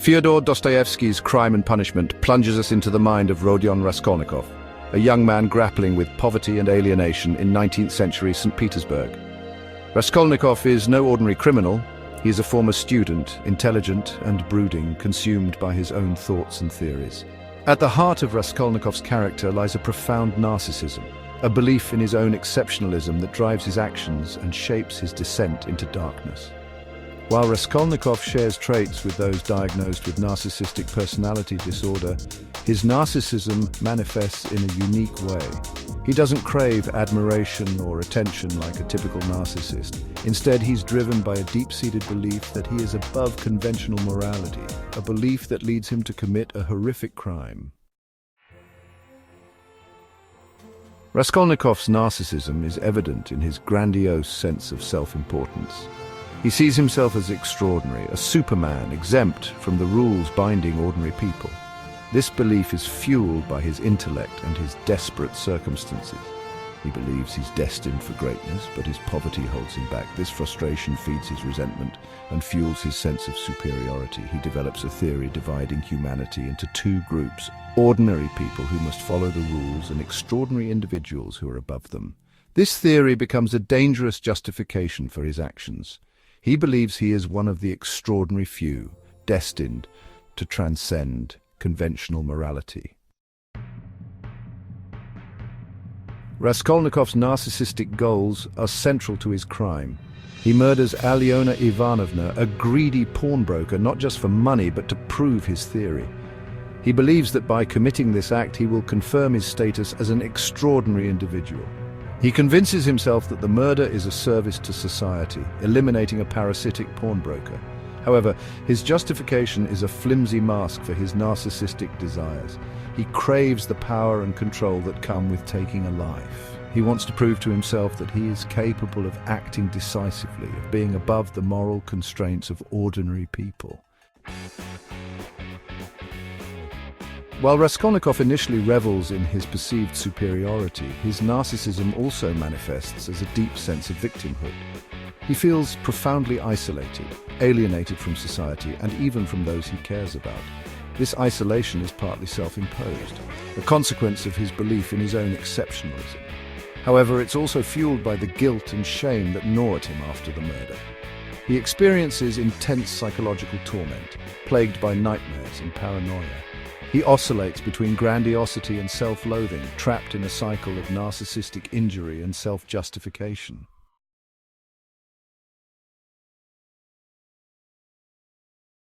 Fyodor Dostoevsky's Crime and Punishment plunges us into the mind of Rodion Raskolnikov, a young man grappling with poverty and alienation in 19th century St. Petersburg. Raskolnikov is no ordinary criminal. He is a former student, intelligent and brooding, consumed by his own thoughts and theories. At the heart of Raskolnikov's character lies a profound narcissism, a belief in his own exceptionalism that drives his actions and shapes his descent into darkness. While Raskolnikov shares traits with those diagnosed with narcissistic personality disorder, his narcissism manifests in a unique way. He doesn't crave admiration or attention like a typical narcissist. Instead, he's driven by a deep-seated belief that he is above conventional morality, a belief that leads him to commit a horrific crime. Raskolnikov's narcissism is evident in his grandiose sense of self-importance. He sees himself as extraordinary, a superman exempt from the rules binding ordinary people. This belief is fueled by his intellect and his desperate circumstances. He believes he's destined for greatness, but his poverty holds him back. This frustration feeds his resentment and fuels his sense of superiority. He develops a theory dividing humanity into two groups: ordinary people who must follow the rules and extraordinary individuals who are above them. This theory becomes a dangerous justification for his actions. He believes he is one of the extraordinary few, destined to transcend conventional morality. Raskolnikov's narcissistic goals are central to his crime. He murders Alyona Ivanovna, a greedy pawnbroker, not just for money, but to prove his theory. He believes that by committing this act, he will confirm his status as an extraordinary individual. He convinces himself that the murder is a service to society, eliminating a parasitic pawnbroker. However, his justification is a flimsy mask for his narcissistic desires. He craves the power and control that come with taking a life. He wants to prove to himself that he is capable of acting decisively, of being above the moral constraints of ordinary people. While Raskolnikov initially revels in his perceived superiority, his narcissism also manifests as a deep sense of victimhood. He feels profoundly isolated, alienated from society and even from those he cares about. This isolation is partly self-imposed, a consequence of his belief in his own exceptionalism. However, it's also fueled by the guilt and shame that gnaw at him after the murder. He experiences intense psychological torment, plagued by nightmares and paranoia. He oscillates between grandiosity and self-loathing, trapped in a cycle of narcissistic injury and self-justification.